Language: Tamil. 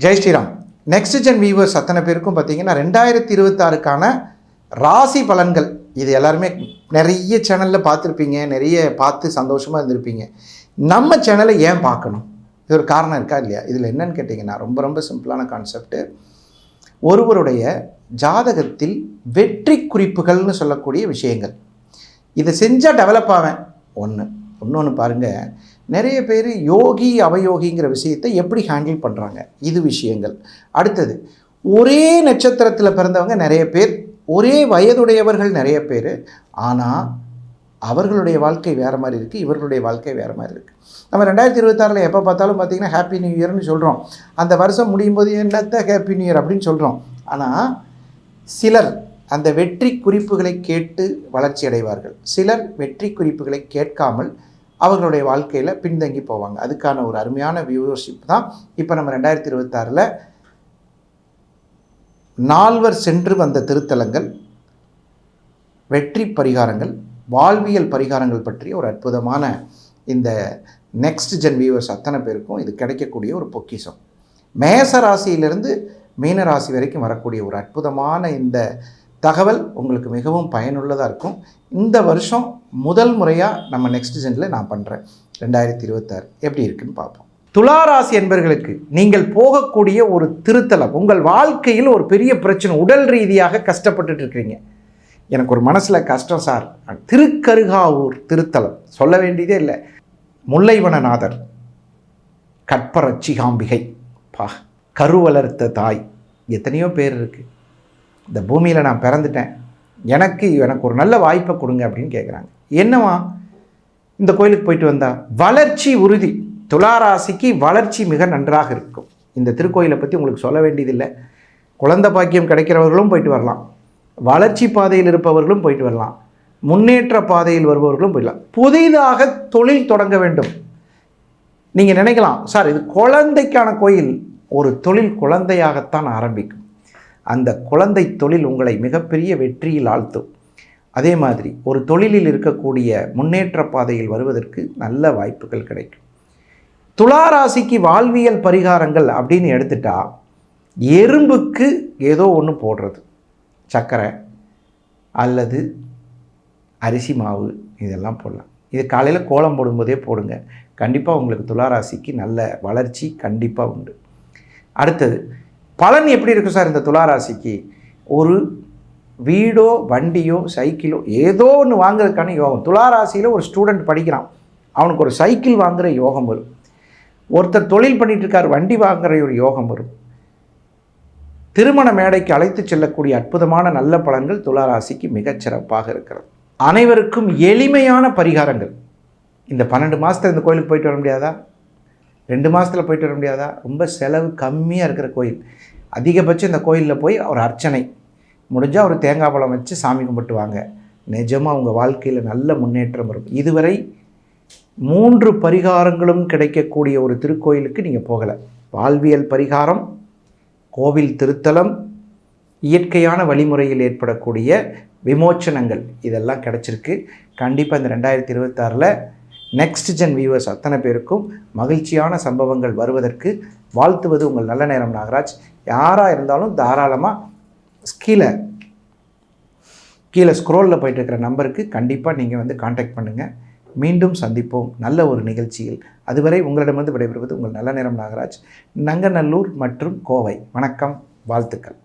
Jai Shriram. Next gen viewers அத்தனை பேருக்கும் பார்த்தீங்கன்னா 2026க்கான ராசி பலன்கள் இது எல்லாருமே நிறைய சேனலில் பார்த்துருப்பீங்க, நிறைய பார்த்து சந்தோஷமாக இருந்திருப்பீங்க. நம்ம சேனலை ஏன் பார்க்கணும்? இது ஒரு காரணம் இருக்கா இல்லையா? இதில் என்னன்னு கேட்டிங்கன்னா ரொம்ப ரொம்ப சிம்பிளான கான்செப்ட்டு. ஒருவருடைய ஜாதகத்தில் வெற்றி குறிப்புகள்னு சொல்லக்கூடிய விஷயங்கள், இதை செஞ்சால் டெவலப் ஆவேன் இன்னொன்று பாருங்கள், நிறைய பேர் யோகி அவயோகிங்கிற விஷயத்தை எப்படி ஹேண்டில் பண்ணுறாங்க, இது விஷயங்கள். அடுத்தது, ஒரே நட்சத்திரத்தில் பிறந்தவங்க நிறைய பேர், ஒரே வயதுடையவர்கள் நிறைய பேர், ஆனால் அவர்களுடைய வாழ்க்கை வேறு மாதிரி இருக்குது, இவர்களுடைய வாழ்க்கை வேறு மாதிரி இருக்குது. நம்ம 2026 எப்போ பார்த்தாலும் பார்த்திங்கன்னா ஹாப்பி நியூ இயர்னு சொல்கிறோம். அந்த வருஷம் முடியும் போது என்னத்த ஹாப்பி நியூ இயர் அப்படின்னு சொல்கிறோம். ஆனால் சிலர் அந்த வெற்றி குறிப்புகளை கேட்டு வளர்ச்சி அடைவார்கள், சிலர் வெற்றி குறிப்புகளை கேட்காமல் அவர்களுடைய வாழ்க்கையில் பின்தங்கி போவாங்க. அதுக்கான ஒரு அருமையான வியூவர்ஷிப் தான் இப்போ நம்ம 2026 நால்வர் சென்று வந்த திருத்தலங்கள், வெற்றி பரிகாரங்கள், வாழ்வியல் பரிகாரங்கள் பற்றிய ஒரு அற்புதமான இந்த நெக்ஸ்ட் ஜென் வியூவர்ஸ் அத்தனை பேருக்கும் இது கிடைக்கக்கூடிய ஒரு பொக்கிஷம். மேச ராசியிலிருந்து மீன ராசி வரைக்கும் வரக்கூடிய ஒரு அற்புதமான இந்த தகவல் உங்களுக்கு மிகவும் பயனுள்ளதாக இருக்கும். இந்த வருஷம் முதல் முறையாக நம்ம நெக்ஸ்ட் ஜெனில் நான் பண்ணுறேன். 2026 எப்படி இருக்குன்னு பார்ப்போம். துளாராசி என்பர்களுக்கு நீங்கள் போகக்கூடிய ஒரு திருத்தலம், உங்கள் வாழ்க்கையில் ஒரு பெரிய பிரச்சனை, உடல் ரீதியாக கஷ்டப்பட்டுட்டு இருக்கிறீங்க. எனக்கு ஒரு மனசில் கஷ்டம் சார். திருக்கருகாவூர் திருத்தலம் சொல்ல வேண்டியதே இல்லை. முல்லைவனநாதர், கற்பரட்சிகாம்பிகை, கருவளர்த்த தாய், எத்தனையோ பேர் இருக்குது. இந்த பூமியில் நான் பிறந்துட்டேன், எனக்கு ஒரு நல்ல வாய்ப்பை கொடுங்க அப்படின்னு கேட்குறாங்க. என்னவா இந்த கோயிலுக்கு போயிட்டு வந்தால் வளர்ச்சி உறுதி. துளாராசிக்கு வளர்ச்சி மிக நன்றாக இருக்கும். இந்த திருக்கோயிலை பற்றி உங்களுக்கு சொல்ல வேண்டியதில்லை. குழந்தை பாக்கியம் கிடைக்கிறவர்களும் போயிட்டு வரலாம், வளர்ச்சி பாதையில் இருப்பவர்களும் போயிட்டு வரலாம், முன்னேற்ற பாதையில் வருபவர்களும் போயிடலாம். புதிதாக தொழில் தொடங்க வேண்டும். நீங்கள் நினைக்கலாம், சார் இது குழந்தைக்கான கோயில். ஒரு தொழில் குழந்தையாகத்தான் ஆரம்பிக்கும். அந்த குழந்தை தொழில் உங்களை மிகப்பெரிய வெற்றியில் ஆழ்த்தும். அதே மாதிரி ஒரு தொழிலில் இருக்கக்கூடிய முன்னேற்ற பாதையில் வருவதற்கு நல்ல வாய்ப்புகள் கிடைக்கும். துளாராசிக்கு வாழ்வியல் பரிகாரங்கள் அப்படின்னு எடுத்துட்டா, எறும்புக்கு ஏதோ ஒன்று போடுறது, சர்க்கரை அல்லது அரிசி மாவு, இதெல்லாம் போடலாம். இது காலையில் கோலம் போடும்போதே போடுங்க. கண்டிப்பாக உங்களுக்கு துளாராசிக்கு நல்ல வளர்ச்சி கண்டிப்பாக உண்டு. அடுத்தது, பலன் எப்படி இருக்கும் சார் இந்த துளாராசிக்கு? ஒரு வீடோ வண்டியோ சைக்கிளோ ஏதோ ஒன்று வாங்குறதுக்கான யோகம். துளாராசியில் ஒரு ஸ்டூடெண்ட் படிக்கிறான், அவனுக்கு ஒரு சைக்கிள் வாங்குகிற யோகம் வரும். ஒருத்தர் தொழில் பண்ணிகிட்ருக்கார், வண்டி வாங்குகிற ஒரு யோகம் வரும். திருமண மேடைக்கு அழைத்து செல்லக்கூடிய அற்புதமான நல்ல பலன்கள் துளாராசிக்கு மிகச்சிறப்பாக இருக்கிறது. அனைவருக்கும் எளிமையான பரிகாரங்கள். இந்த 12 மாதத்தில் இந்த கோயிலுக்கு போயிட்டு வர முடியாதா? 2 மாதத்தில் போயிட்டு வர முடியாதா? ரொம்ப செலவு கம்மியாக இருக்கிற கோயில். அதிகபட்சம் இந்த கோயிலில் போய் ஒரு அர்ச்சனை முடிஞ்சால் ஒரு தேங்காய் பழம் வச்சு சாமி கும்பிட்டு வாங்க. நிஜமாக உங்கள் வாழ்க்கையில் நல்ல முன்னேற்றம் வரும். இதுவரை 3 பரிகாரங்களும் கிடைக்கக்கூடிய ஒரு திருக்கோயிலுக்கு நீங்கள் போகலை. வாழ்வியல் பரிகாரம், கோவில் திருத்தலம், இயற்கையான வழிமுறையில் ஏற்படக்கூடிய விமோச்சனங்கள், இதெல்லாம் கிடச்சிருக்கு. கண்டிப்பாக இந்த 2026 நெக்ஸ்ட் ஜென் வியூவர்ஸ் அத்தனை பேருக்கும் மகிழ்ச்சியான சம்பவங்கள் வருவதற்கு வாழ்த்துவது உங்கள் நல்ல நேரம் நாகராஜ். யாராக இருந்தாலும் தாராளமாக கீழே ஸ்க்ரோலில் போயிட்டு இருக்கிற நம்பருக்கு கண்டிப்பாக நீங்கள் கான்டாக்ட் பண்ணுங்கள். மீண்டும் சந்திப்போம் நல்ல ஒரு நிகழ்ச்சியில். அதுவரை உங்களிடமிருந்து விடைபெறுவது உங்கள் நல்ல நேரம் நாகராஜ், நங்கநல்லூர் மற்றும் கோவை. வணக்கம், வாழ்த்துக்கள்.